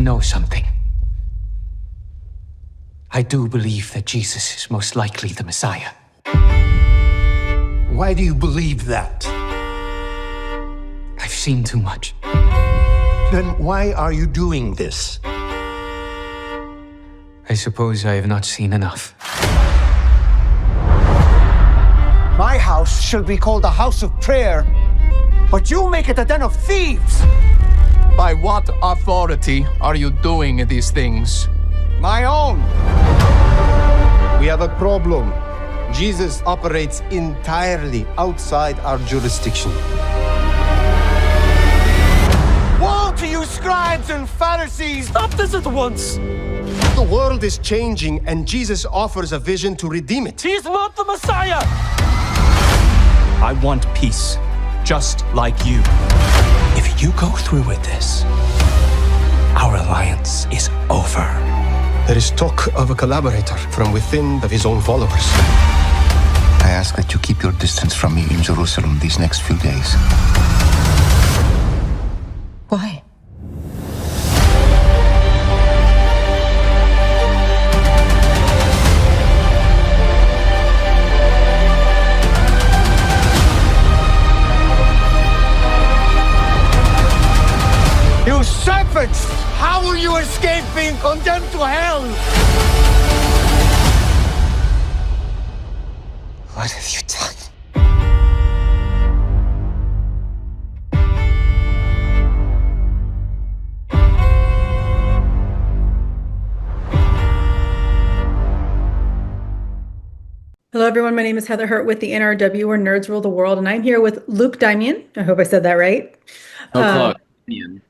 know something. I do believe that Jesus is most likely the Messiah. Why do you believe that? I've seen too much. Then why are you doing this? I suppose I have not seen enough. My house shall be called a house of prayer, but you make it a den of thieves! By what authority are you doing these things? My own! We have a problem. Jesus operates entirely outside our jurisdiction. Woe to you, scribes and Pharisees! Stop this at once! The world is changing, and Jesus offers a vision to redeem it. He's not the Messiah! I want peace, just like you. If you go through with this, our alliance is over. There is talk of a collaborator from within his own followers. I ask that you keep your distance from me in Jerusalem these next few days. Why? You serpents! How will you escape being condemned to hell? What have you done? Hello, everyone. My name is Heather Hurt with the NRW, where nerds rule the world, and I'm here with Luke Dimyan. I hope I said that right. Dimyan.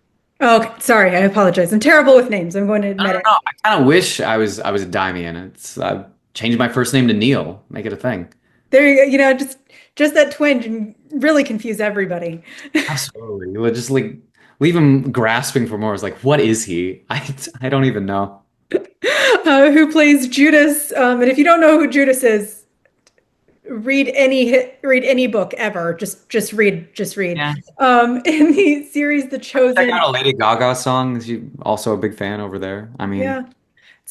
Oh, okay. Sorry, I apologize. I'm terrible with names. I'm going to admit it. No, I kind of wish I was a Dimyan. It's I've changed my first name to Neil. Make it a thing. There you go. You know, just that twinge and really confuse everybody. Absolutely. We'll just like leave him grasping for more. It's like, what is he? I don't even know. Who plays Judas? And if you don't know who Judas is, read any book ever. Just read. Yeah. In the series The Chosen. Check out a Lady Gaga song. Is she also a big fan over there? I mean, yeah,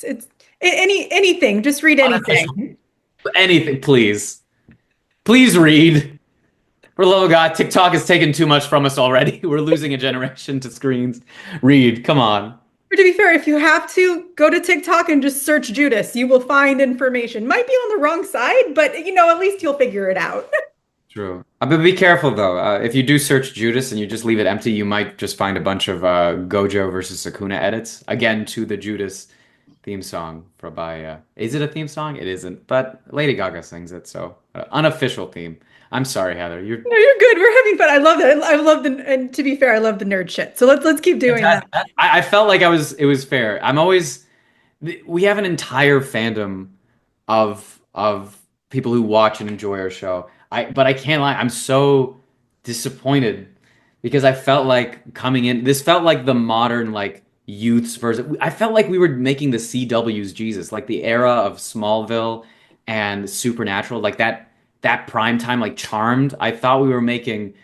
it's anything. Just read anything. Anything, please. Please read. For the love of God, TikTok has taken too much from us already. We're losing a generation to screens. Read, come on. Or to be fair, if you have to, go to TikTok and just search Judas. You will find information. Might be on the wrong side, but at least you'll figure it out. True. But be careful though. If you do search Judas and you just leave it empty, you might just find a bunch of Gojo versus Sakuna edits. Again, to the Judas theme song by is it a theme song? It isn't, but Lady Gaga sings it, so unofficial theme. I'm sorry, Heather. No, you're good. We're having fun. I love it. I love and to be fair, I love the nerd shit. So let's keep doing that. I felt like it was fair. We have an entire fandom of people who watch and enjoy our show. But I can't lie, I'm so disappointed because I felt like coming in, this felt like the modern like youth's version. I felt like we were making the CW's Jesus, like the era of Smallville and Supernatural, like that prime time, like Charmed. I thought we were making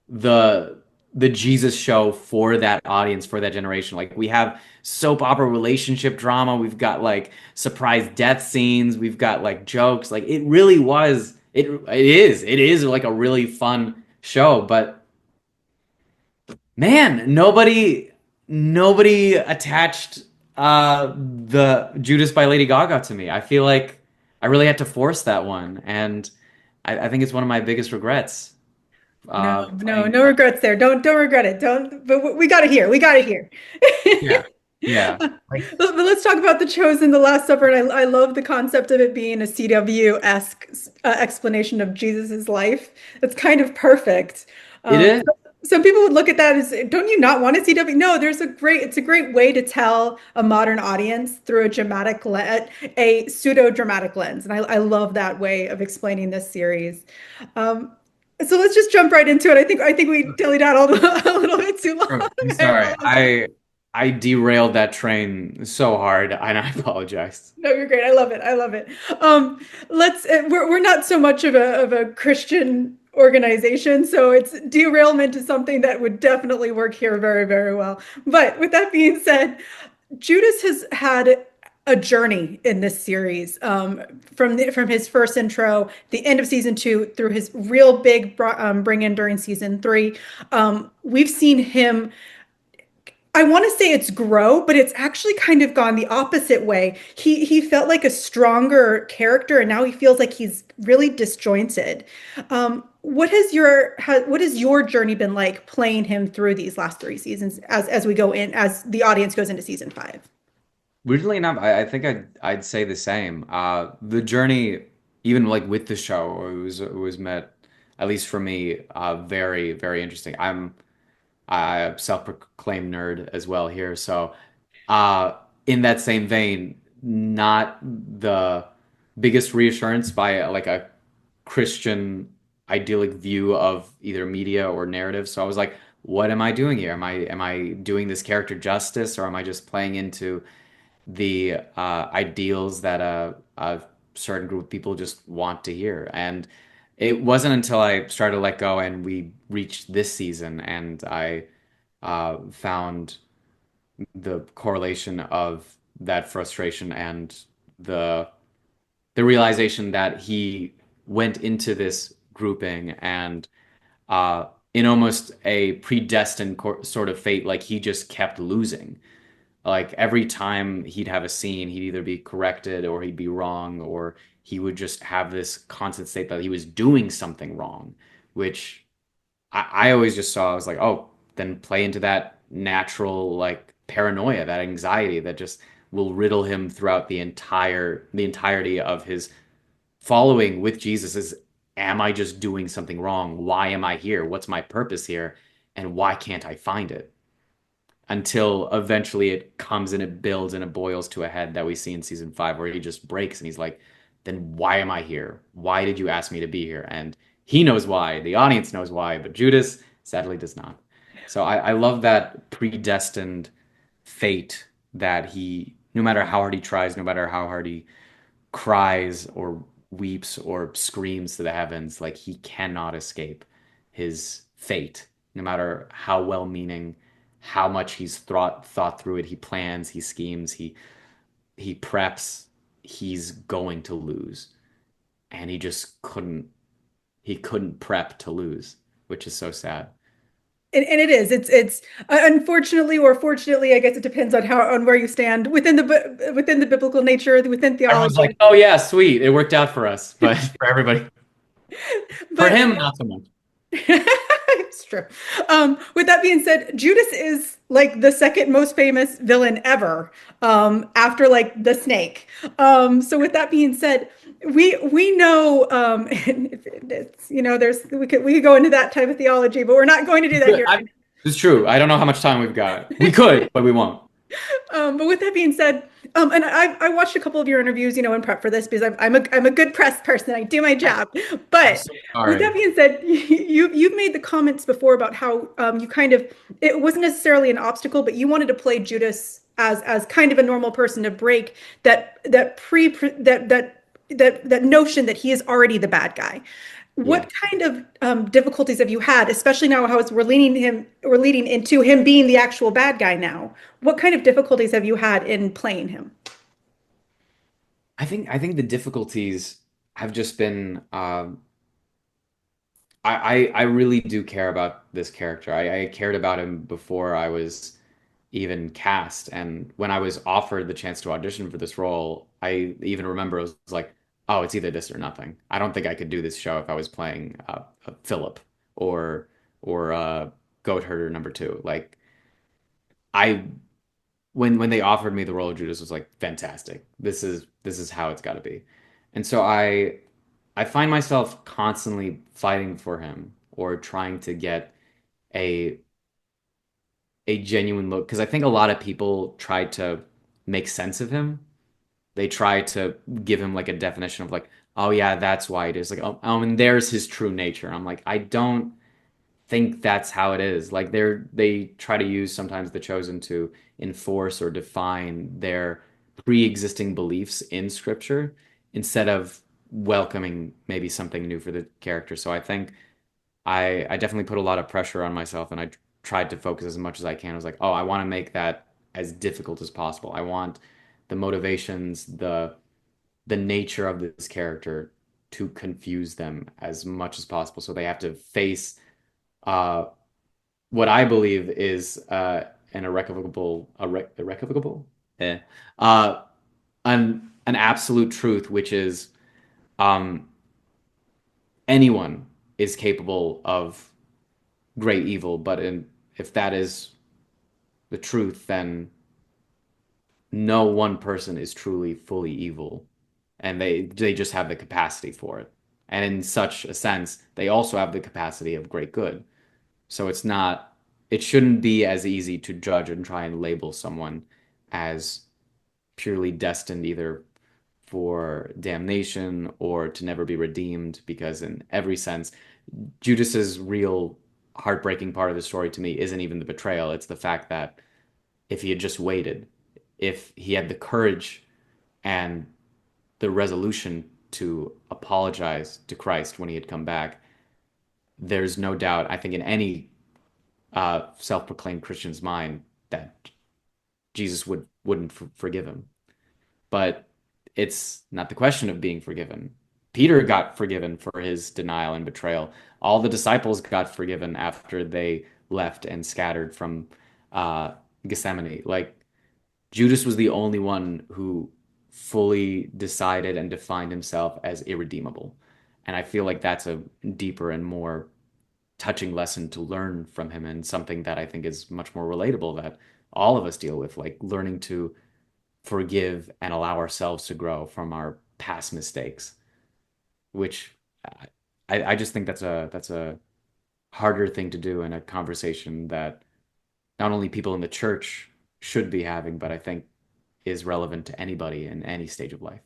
the Jesus show for that audience, for that generation. Like we have soap opera relationship drama, we've got like surprise death scenes, we've got like jokes. Like it really was. It is like a really fun show, but man, nobody attached the Judas by Lady Gaga to me. I feel like I really had to force that one, and I think it's one of my biggest regrets. No regrets there. Don't regret it. But we got to hear. Yeah. But let's talk about The Chosen, The Last Supper. And I love the concept of it being a CW-esque explanation of Jesus's life. It's kind of perfect. It is. Some people would look at that as, don't you not want a CW? No, it's a great way to tell a modern audience through a pseudo-dramatic lens. And I love that way of explaining this series. So let's just jump right into it. I think we dillied out a little bit too long. I'm sorry. I derailed that train so hard, and I apologize. No, you're great. I love it. We're not so much of a Christian organization. So it's derailment is something that would definitely work here very, very well. But with that being said, Judas has had a journey in this series, from his first intro, the end of season 2, through his real big bring in during season 3. We've seen him, I want to say it's grow, but it's actually kind of gone the opposite way. He felt like a stronger character, and now he feels like he's really disjointed. What has your journey been like playing him through these last 3 seasons as we go in, as the audience goes into season 5? Weirdly enough, I think I'd say the same. The journey, even like with the show, it was met, at least for me, very, very interesting. I'm a self-proclaimed nerd as well here. So, in that same vein, not the biggest reassurance by like a Christian idyllic view of either media or narrative. So I was like, what am I doing here? Am I doing this character justice, or am I just playing into the ideals that a certain group of people just want to hear? And it wasn't until I started to let go and we reached this season and I found the correlation of that frustration and the realization that he went into this grouping and in almost a predestined sort of fate, like he just kept losing. Like every time he'd have a scene, he'd either be corrected or he'd be wrong, or he would just have this constant state that he was doing something wrong, which I always just saw. I was like, oh, then play into that natural like paranoia, that anxiety that just will riddle him throughout the entirety of his following with Jesus. Is, am I just doing something wrong? Why am I here? What's my purpose here? And why can't I find it? Until eventually it comes and it builds and it boils to a head that we see in season 5, where he just breaks and he's like, then why am I here? Why did you ask me to be here? And he knows why, the audience knows why, but Judas sadly does not. So I love that predestined fate that he, no matter how hard he tries, no matter how hard he cries or weeps or screams to the heavens, like he cannot escape his fate, no matter how well-meaning, how much he's thought through it. He plans, he schemes, he preps. He's going to lose, and he just couldn't. He couldn't prep to lose, which is so sad. And it is. It's unfortunately or fortunately, I guess it depends on where you stand within the biblical nature, within theology. Everyone's like, oh yeah, sweet, it worked out for us, but for everybody, for him, not so much. It's true. With that being said, Judas is like the second most famous villain ever, after like the snake. So with that being said, we know, it's, we could go into that type of theology, but we're not going to do that here. It's true. I don't know how much time we've got. We could, but we won't. But with that being said, and I watched a couple of your interviews, in prep for this, because I'm a good press person. I do my job. But with that being said, you've made the comments before about how you kind of, it wasn't necessarily an obstacle, but you wanted to play Judas as kind of a normal person to break that notion that he is already the bad guy. What kind of difficulties have you had, especially now how we're leading into him being the actual bad guy now? What kind of difficulties have you had in playing him? I think the difficulties have just been, I really do care about this character. I cared about him before I was even cast, and when I was offered the chance to audition for this role, I even remember it was like, oh, it's either this or nothing. I don't think I could do this show if I was playing Philip or Goat Herder number 2. Like, when they offered me the role of Judas, was like, fantastic. This is how it's got to be. And so I find myself constantly fighting for him or trying to get a genuine look, because I think a lot of people try to make sense of him. They try to give him like a definition of like, oh yeah, that's why it is. Like, oh, and there's his true nature. I'm like, I don't think that's how it is. Like they try to use sometimes the chosen to enforce or define their pre-existing beliefs in scripture instead of welcoming maybe something new for the character. So I think I definitely put a lot of pressure on myself, and I tried to focus as much as I can. I was like, oh, I want to make that as difficult as possible. I want the motivations, the nature of this character to confuse them as much as possible. So they have to face uh, what I believe is an irrevocable, uh, an absolute truth, which is um, anyone is capable of great evil, but if that is the truth, then no one person is truly fully evil, and they just have the capacity for it. And in such a sense, they also have the capacity of great good. So it shouldn't be as easy to judge and try and label someone as purely destined either for damnation or to never be redeemed, because in every sense, Judas's real heartbreaking part of the story to me isn't even the betrayal. It's the fact that if he had just waited, if he had the courage and the resolution to apologize to Christ when he had come back, there's no doubt, I think, in any self-proclaimed Christian's mind that Jesus wouldn't forgive him. But it's not the question of being forgiven. Peter got forgiven for his denial and betrayal. All the disciples got forgiven after they left and scattered from Gethsemane. Like, Judas was the only one who fully decided and defined himself as irredeemable. And I feel like that's a deeper and more touching lesson to learn from him, and something that I think is much more relatable that all of us deal with, like learning to forgive and allow ourselves to grow from our past mistakes, which I just think that's a harder thing to do in a conversation that not only people in the church should be having, but I think is relevant to anybody in any stage of life.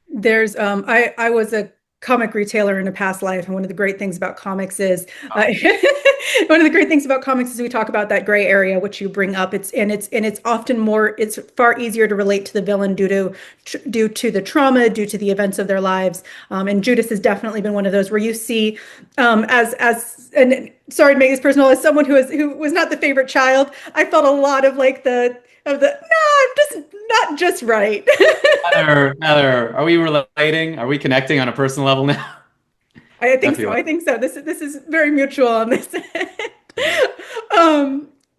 There's I was a comic retailer in a past life, and one of the great things about comics is one of the great things about comics is we talk about that gray area which you bring up. It's often more, it's far easier to relate to the villain due to the trauma, due to the events of their lives. And Judas has definitely been one of those where you see as and sorry to make this personal, as someone who was not the favorite child, I felt a lot of like no, I'm just not just right. Heather, are we relating? Are we connecting on a personal level now? I think so. I think so. This is very mutual on this.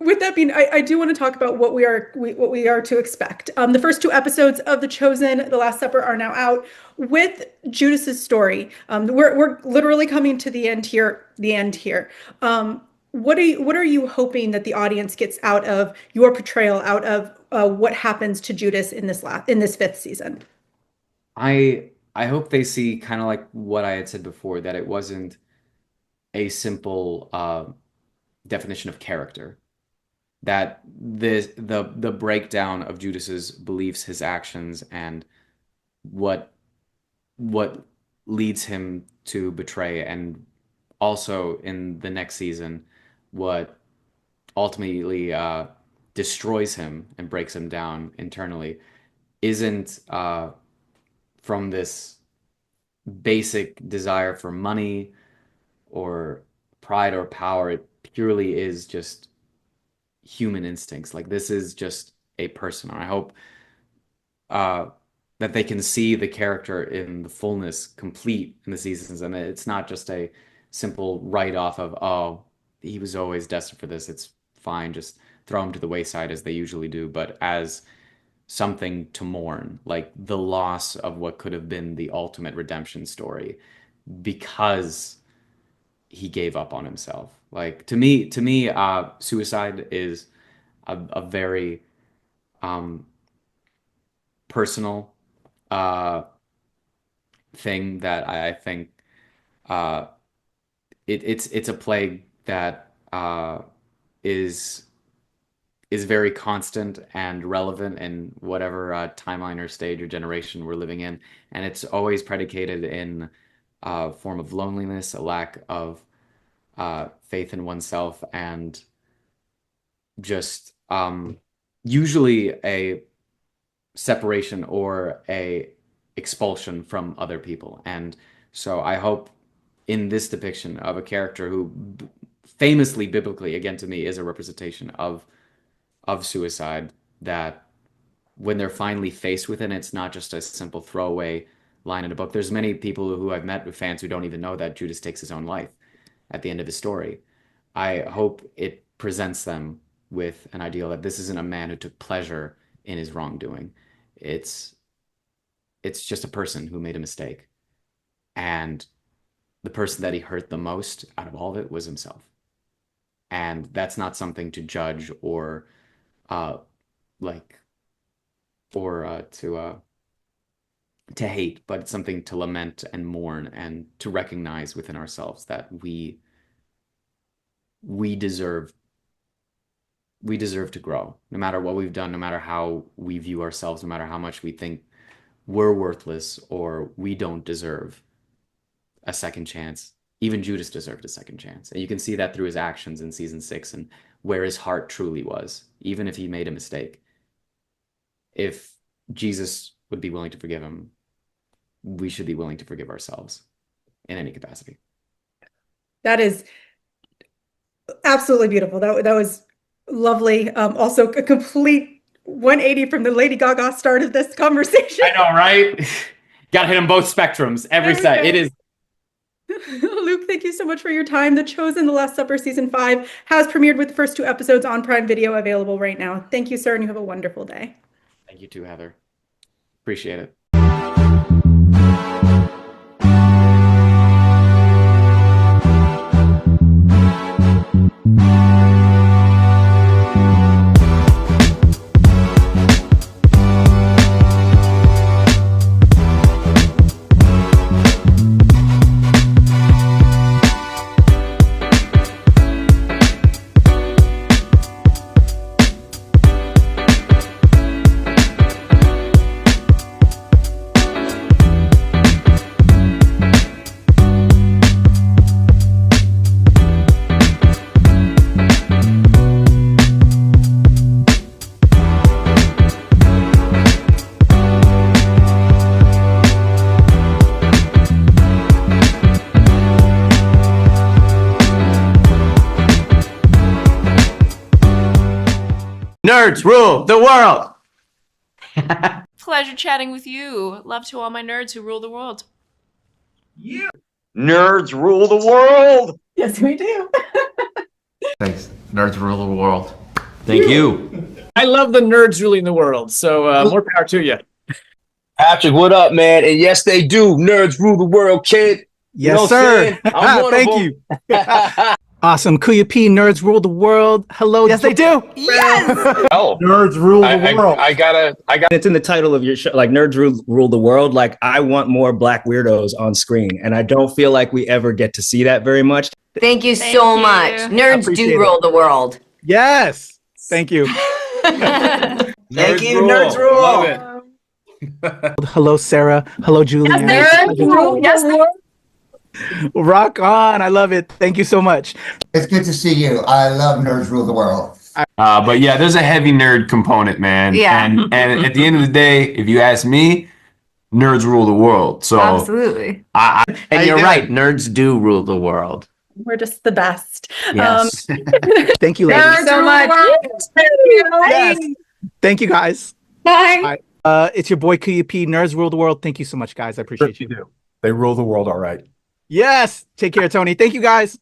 With that being, I do want to talk about what we are to expect. The first two episodes of The Chosen, The Last Supper, are now out with Judas's story. We're literally coming to the end here. What are you hoping that the audience gets out of your portrayal, out of what happens to Judas in this fifth season? I hope they see kind of like what I had said before, that it wasn't a simple definition of character. That the breakdown of Judas's beliefs, his actions, and what leads him to betray, and also in the next season, what ultimately destroys him and breaks him down internally, isn't from this basic desire for money or pride or power. It purely is just human instincts. Like, this is just a person. I hope that they can see the character in the fullness, complete in the seasons, and it's not just a simple write-off of, oh, he was always destined for this, it's fine, just throw him to the wayside as they usually do, but as something to mourn, like the loss of what could have been the ultimate redemption story because he gave up on himself. Like, to me, suicide is a very personal thing that I think it's a plague that is very constant and relevant in whatever timeline or stage or generation we're living in, and it's always predicated in a form of loneliness, a lack of faith in oneself, and just usually a separation or a expulsion from other people. And so I hope in this depiction of a character who famously, biblically, again, to me, is a representation of suicide, that when they're finally faced with it, it's not just a simple throwaway line in a book. There's many people who I've met, fans, who don't even know that Judas takes his own life at the end of his story. I hope it presents them with an ideal that this isn't a man who took pleasure in his wrongdoing. It's just a person who made a mistake. And the person that he hurt the most out of all of it was himself. And that's not something to judge or to hate, but it's something to lament and mourn and to recognize within ourselves that we deserve to grow, no matter what we've done, no matter how we view ourselves, no matter how much we think we're worthless or we don't deserve a second chance. Even Judas deserved a second chance. And you can see that through his actions in season 6 and where his heart truly was, even if he made a mistake. If Jesus would be willing to forgive him, we should be willing to forgive ourselves in any capacity. That is absolutely beautiful. That was lovely. Also a complete 180 from the Lady Gaga start of this conversation. I know, right? Got to hit on both spectrums every set. It is. Luke, thank you so much for your time. The Chosen, The Last Supper Season 5 has premiered with the first 2 episodes on Prime Video, available right now. Thank you, sir, and you have a wonderful day. Thank you too, Heather. Appreciate it. Nerds rule the world. Pleasure chatting with you. Love to all my nerds who rule the world. Yeah. Nerds rule the world. Yes, we do. Thanks. Nerds rule the world. Thank you. I love the nerds ruling the world, so more power to you. Patrick, what up, man? And yes, they do. Nerds rule the world, kid. Yes, sir. Thank you. Awesome. KAYFABEYBABY, nerds rule the world. Hello. Yes, they do. Yes. Oh, nerds rule the world. I got. It's in the title of your show, like nerds rule the world. Like I want more Black weirdos on screen, and I don't feel like we ever get to see that very much. Thank you so much. Nerds do rule the world. Yes. Thank you. Thank you. Nerds rule. Love it. Hello, Sarah. Hello, Julian. Yes, nerds rule. Yes, rock on. I love it. Thank you so much. It's good to see you. I love Nerds Rule the World. But yeah, there's a heavy nerd component, man. Yeah. And at the end of the day, if you ask me, nerds rule the world. So absolutely. And you're right. Nerds do rule the world. We're just the best. Yes. Thank you, ladies. Nerds so much. Yes. Thank you, guys. Bye. It's your boy KAYFABEYBABY. Nerds rule the world. Thank you so much, guys. I appreciate you. They rule the world all right. Yes. Take care, Tony. Thank you, guys.